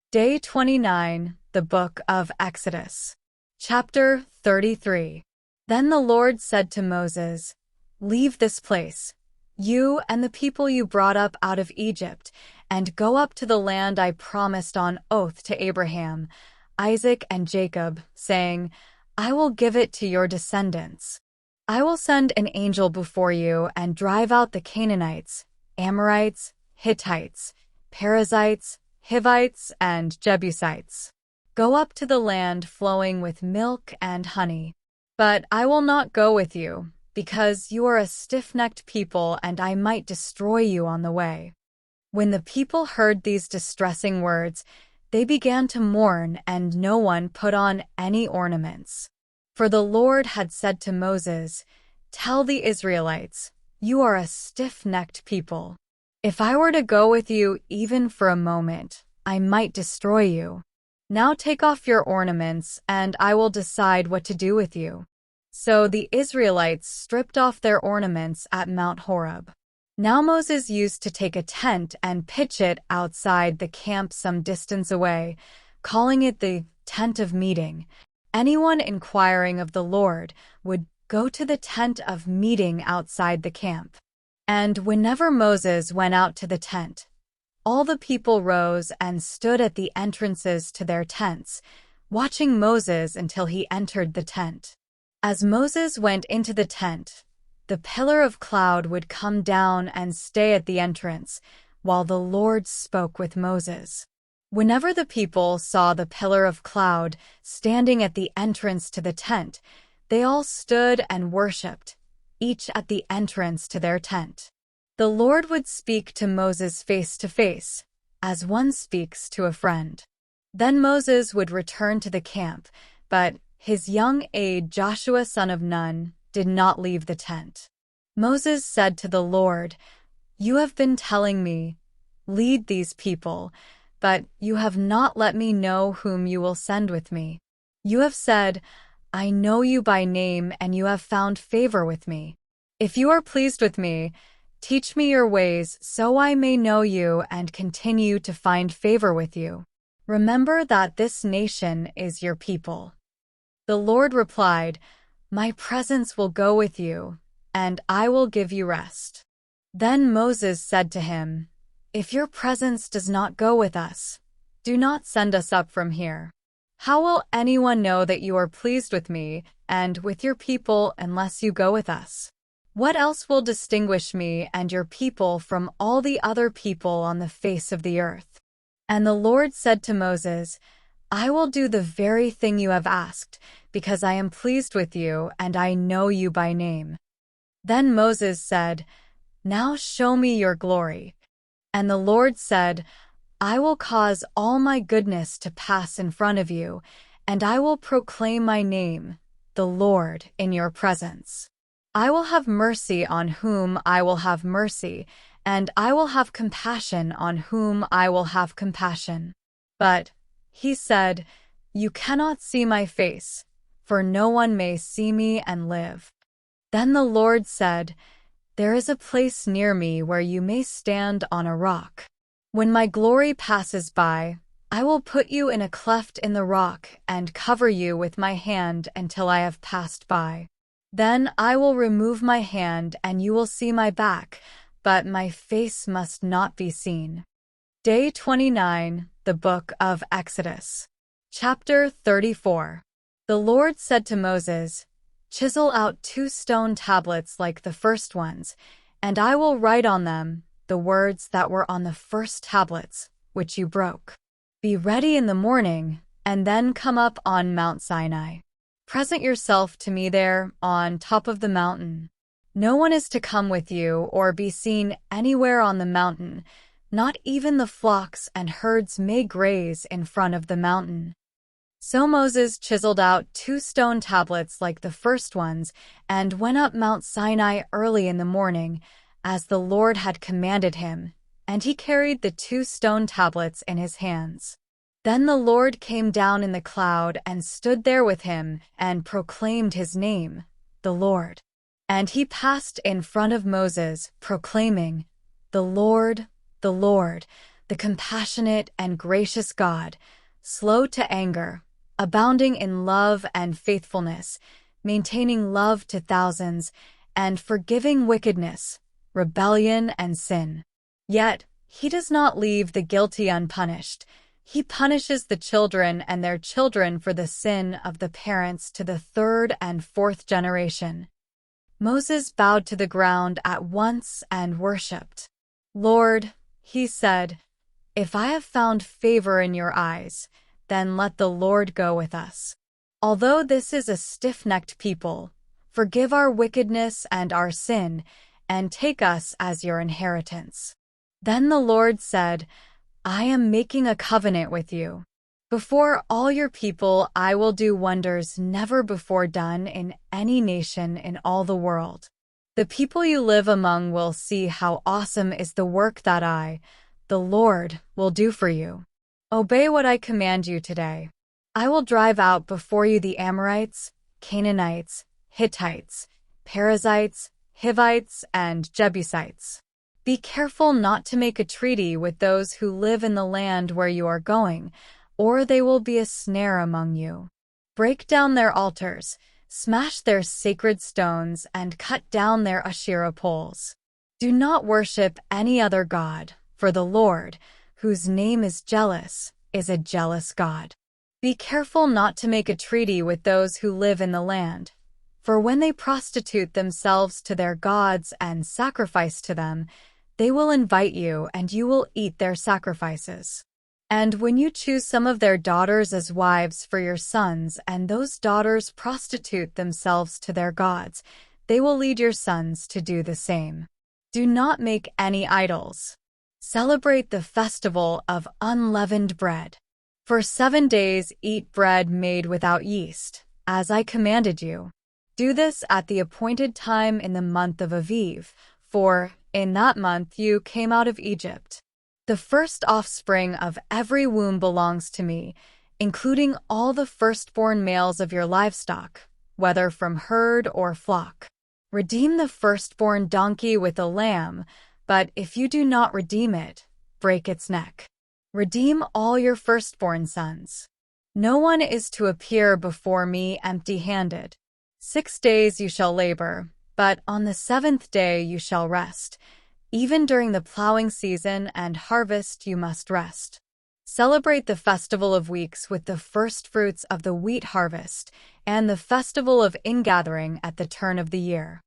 Day 29, the Book of Exodus. Chapter 33. Then the Lord said to Moses, "Leave this place, you and the people you brought up out of Egypt, and go up to the land I promised on oath to Abraham, Isaac, and Jacob, saying, I will give it to your descendants. I will send an angel before you and drive out the Canaanites, Amorites, Hittites, Perizzites, Hivites, and Jebusites. Go up to the land flowing with milk and honey. But I will not go with you, because you are a stiff-necked people and I might destroy you on the way." When the people heard these distressing words, they began to mourn, and no one put on any ornaments. For the Lord had said to Moses, "Tell the Israelites, you are a stiff-necked people. If I were to go with you even for a moment, I might destroy you. Now take off your ornaments, and I will decide what to do with you." So the Israelites stripped off their ornaments at Mount Horeb. Now Moses used to take a tent and pitch it outside the camp some distance away, calling it the tent of meeting. Anyone inquiring of the Lord would go to the tent of meeting outside the camp. And whenever Moses went out to the tent, all the people rose and stood at the entrances to their tents, watching Moses until he entered the tent. As Moses went into the tent, the pillar of cloud would come down and stay at the entrance, while the Lord spoke with Moses. Whenever the people saw the pillar of cloud standing at the entrance to the tent, they all stood and worshipped, each at the entrance to their tent. The Lord would speak to Moses face to face, as one speaks to a friend. Then Moses would return to the camp, but his young aide Joshua son of Nun did not leave the tent. Moses said to the Lord, "You have been telling me, 'Lead these people,' but you have not let me know whom you will send with me. You have said, 'I know you by name and you have found favor with me.' If you are pleased with me, teach me your ways so I may know you and continue to find favor with you. Remember that this nation is your people." The Lord replied, "My presence will go with you, and I will give you rest." Then Moses said to him, "If your presence does not go with us, do not send us up from here. How will anyone know that you are pleased with me and with your people unless you go with us? What else will distinguish me and your people from all the other people on the face of the earth?" And the Lord said to Moses, "I will do the very thing you have asked, because I am pleased with you and I know you by name." Then Moses said, "Now show me your glory." And the Lord said, "I will cause all my goodness to pass in front of you, and I will proclaim my name, the Lord, in your presence. I will have mercy on whom I will have mercy, and I will have compassion on whom I will have compassion." But he said, "You cannot see my face, for no one may see me and live." Then the Lord said, "There is a place near me where you may stand on a rock. When my glory passes by, I will put you in a cleft in the rock and cover you with my hand until I have passed by. Then I will remove my hand and you will see my back, but my face must not be seen." Day 29, the Book of Exodus. Chapter 34. The Lord said to Moses, "Chisel out 2 stone tablets like the first ones, and I will write on them the words that were on the first tablets, which you broke. Be ready in the morning, and then come up on Mount Sinai. Present yourself to me there on top of the mountain. No one is to come with you or be seen anywhere on the mountain. Not even the flocks and herds may graze in front of the mountain." So Moses chiseled out 2 stone tablets like the first ones and went up Mount Sinai early in the morning, as the Lord had commanded him, and he carried the 2 stone tablets in his hands. Then the Lord came down in the cloud and stood there with him and proclaimed his name, the Lord. And he passed in front of Moses, proclaiming, the Lord, the compassionate and gracious God, slow to anger, abounding in love and faithfulness, maintaining love to thousands, and forgiving wickedness, rebellion, and sin. Yet, he does not leave the guilty unpunished. He punishes the children and their children for the sin of the parents to the third and fourth generation. Moses bowed to the ground at once and worshipped. Lord, he said, if I have found favor in your eyes, then let the Lord go with us. Although this is a stiff-necked people, forgive our wickedness and our sin, and take us as your inheritance. Then the Lord said, I am making a covenant with you. Before all your people I will do wonders never before done in any nation in all the world. The people you live among will see how awesome is the work that I, the Lord, will do for you. Obey what I command you today. I will drive out before you the Amorites, Canaanites, Hittites, Perizzites, Hivites, and Jebusites. Be careful not to make a treaty with those who live in the land where you are going, or they will be a snare among you. Break down their altars, smash their sacred stones, and cut down their Asherah poles. Do not worship any other god, for the Lord, whose name is jealous, is a jealous God. Be careful not to make a treaty with those who live in the land, for when they prostitute themselves to their gods and sacrifice to them, they will invite you and you will eat their sacrifices. And when you choose some of their daughters as wives for your sons and those daughters prostitute themselves to their gods, they will lead your sons to do the same. Do not make any idols. Celebrate the festival of unleavened bread. For 7 days eat bread made without yeast, as I commanded you. Do this at the appointed time in the month of Aviv, for in that month you came out of Egypt. The first offspring of every womb belongs to me, including all the firstborn males of your livestock, whether from herd or flock. Redeem the firstborn donkey with a lamb, but if you do not redeem it, break its neck. Redeem all your firstborn sons. No one is to appear before me empty-handed. 6 days you shall labor, but on the 7th day you shall rest. Even during the plowing season and harvest you must rest. Celebrate the festival of weeks with the first fruits of the wheat harvest and the festival of ingathering at the turn of the year.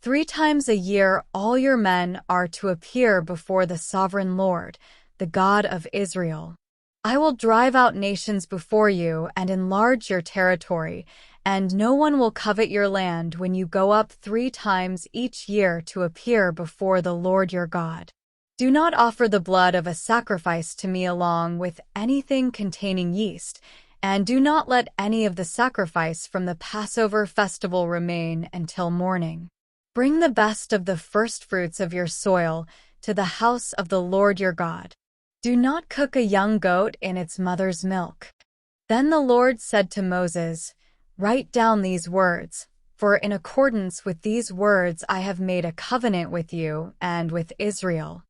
3 times a year all your men are to appear before the sovereign Lord, the God of Israel. I will drive out nations before you and enlarge your territory, and no one will covet your land when you go up 3 times each year to appear before the Lord your God. Do not offer the blood of a sacrifice to me along with anything containing yeast, and do not let any of the sacrifice from the Passover festival remain until morning. Bring the best of the firstfruits of your soil to the house of the Lord your God. Do not cook a young goat in its mother's milk. Then the Lord said to Moses, Write down these words, for in accordance with these words I have made a covenant with you and with Israel.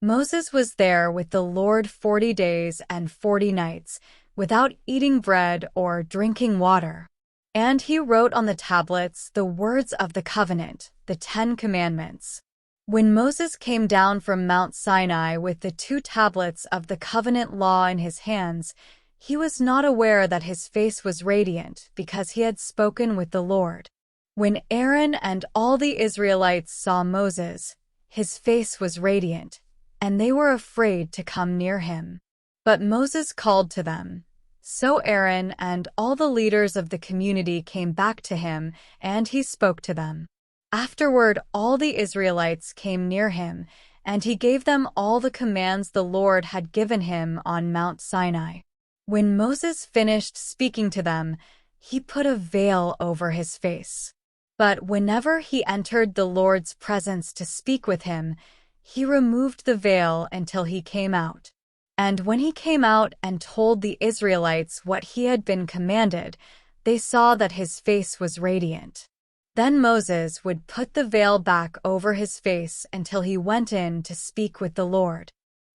Moses was there with the Lord 40 days and 40 nights, without eating bread or drinking water. And he wrote on the tablets the words of the covenant, the 10 Commandments. When Moses came down from Mount Sinai with the 2 tablets of the covenant law in his hands, he was not aware that his face was radiant because he had spoken with the Lord. When Aaron and all the Israelites saw Moses, his face was radiant, and they were afraid to come near him. But Moses called to them. So Aaron and all the leaders of the community came back to him, and he spoke to them. Afterward, all the Israelites came near him, and he gave them all the commands the Lord had given him on Mount Sinai. When Moses finished speaking to them, he put a veil over his face. But whenever he entered the Lord's presence to speak with him, he removed the veil until he came out. And when he came out and told the Israelites what he had been commanded, they saw that his face was radiant. Then Moses would put the veil back over his face until he went in to speak with the Lord.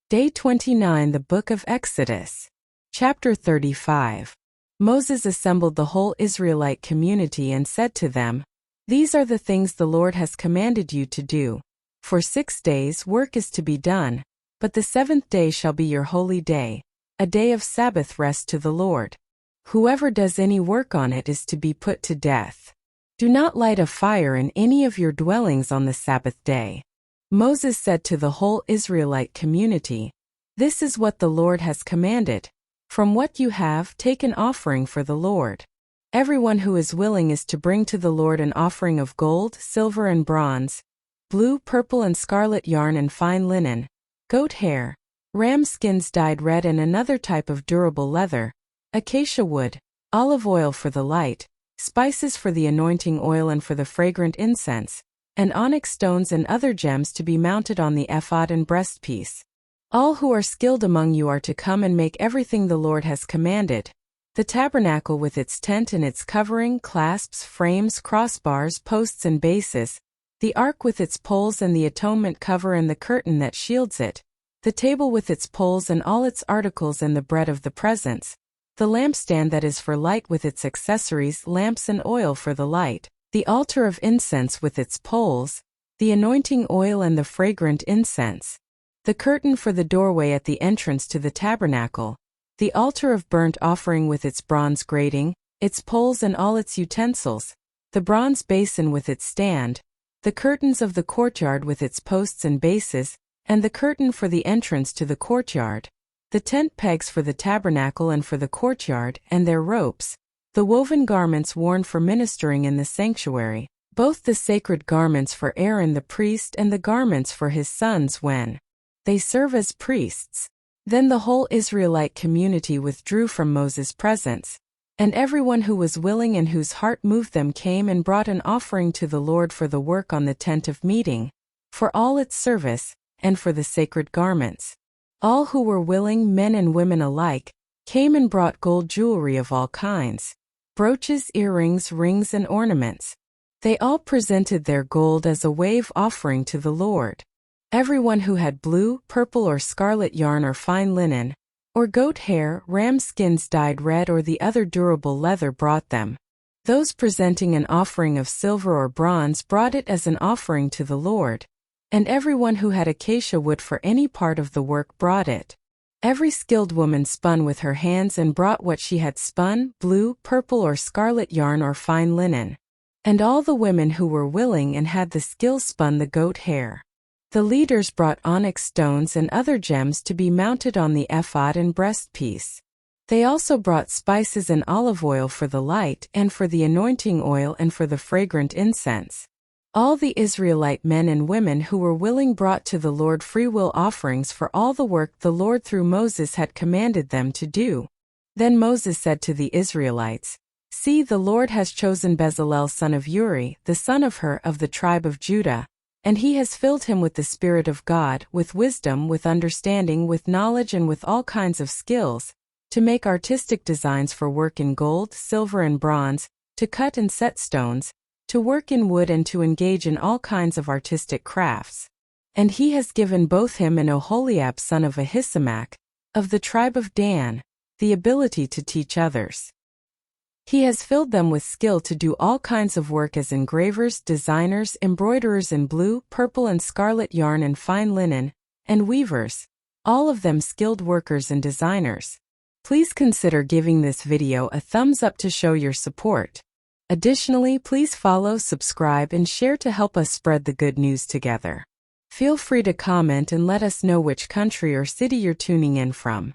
Day 29, the Book of Exodus. Chapter 35. Moses assembled the whole Israelite community and said to them, "These are the things the Lord has commanded you to do. For 6 days work is to be done, but the 7th day shall be your holy day, a day of Sabbath rest to the Lord. Whoever does any work on it is to be put to death. Do not light a fire in any of your dwellings on the Sabbath day." Moses said to the whole Israelite community, "This is what the Lord has commanded. From what you have, take an offering for the Lord. Everyone who is willing is to bring to the Lord an offering of gold, silver and bronze, blue, purple and scarlet yarn and fine linen, goat hair, ram skins dyed red and another type of durable leather, acacia wood, olive oil for the light, spices for the anointing oil and for the fragrant incense, and onyx stones and other gems to be mounted on the ephod and breastpiece. All who are skilled among you are to come and make everything the Lord has commanded: the tabernacle with its tent and its covering, clasps, frames, crossbars, posts and bases, the ark with its poles and the atonement cover and the curtain that shields it, the table with its poles and all its articles and the bread of the presence, the lampstand that is for light with its accessories, lamps and oil for the light, the altar of incense with its poles, the anointing oil and the fragrant incense, the curtain for the doorway at the entrance to the tabernacle, the altar of burnt offering with its bronze grating, its poles and all its utensils, the bronze basin with its stand, the curtains of the courtyard with its posts and bases, and the curtain for the entrance to the courtyard, the tent pegs for the tabernacle and for the courtyard, and their ropes, the woven garments worn for ministering in the sanctuary, both the sacred garments for Aaron the priest and the garments for his sons when they serve as priests. Then the whole Israelite community withdrew from Moses' presence, and everyone who was willing and whose heart moved them came and brought an offering to the Lord for the work on the tent of meeting, for all its service, and for the sacred garments. All who were willing, men and women alike, came and brought gold jewelry of all kinds, brooches, earrings, rings and ornaments. They all presented their gold as a wave offering to the Lord. Everyone who had blue, purple or scarlet yarn or fine linen, or goat hair, ram skins dyed red or the other durable leather brought them. Those presenting an offering of silver or bronze brought it as an offering to the Lord, and everyone who had acacia wood for any part of the work brought it. Every skilled woman spun with her hands and brought what she had spun, blue, purple or scarlet yarn or fine linen. And all the women who were willing and had the skill spun the goat hair. The leaders brought onyx stones and other gems to be mounted on the ephod and breastpiece. They also brought spices and olive oil for the light and for the anointing oil and for the fragrant incense. All the Israelite men and women who were willing brought to the Lord freewill offerings for all the work the Lord through Moses had commanded them to do. Then Moses said to the Israelites, "See, the Lord has chosen Bezalel son of Uri, the son of Hur of the tribe of Judah, and he has filled him with the Spirit of God, with wisdom, with understanding, with knowledge and with all kinds of skills, to make artistic designs for work in gold, silver and bronze, to cut and set stones, to work in wood and to engage in all kinds of artistic crafts. And he has given both him and Oholiab son of Ahisamach, of the tribe of Dan, the ability to teach others. He has filled them with skill to do all kinds of work as engravers, designers, embroiderers in blue, purple and scarlet yarn and fine linen, and weavers, all of them skilled workers and designers." Please consider giving this video a thumbs up to show your support. Additionally, please follow, subscribe, and share to help us spread the good news together. Feel free to comment and let us know which country or city you're tuning in from.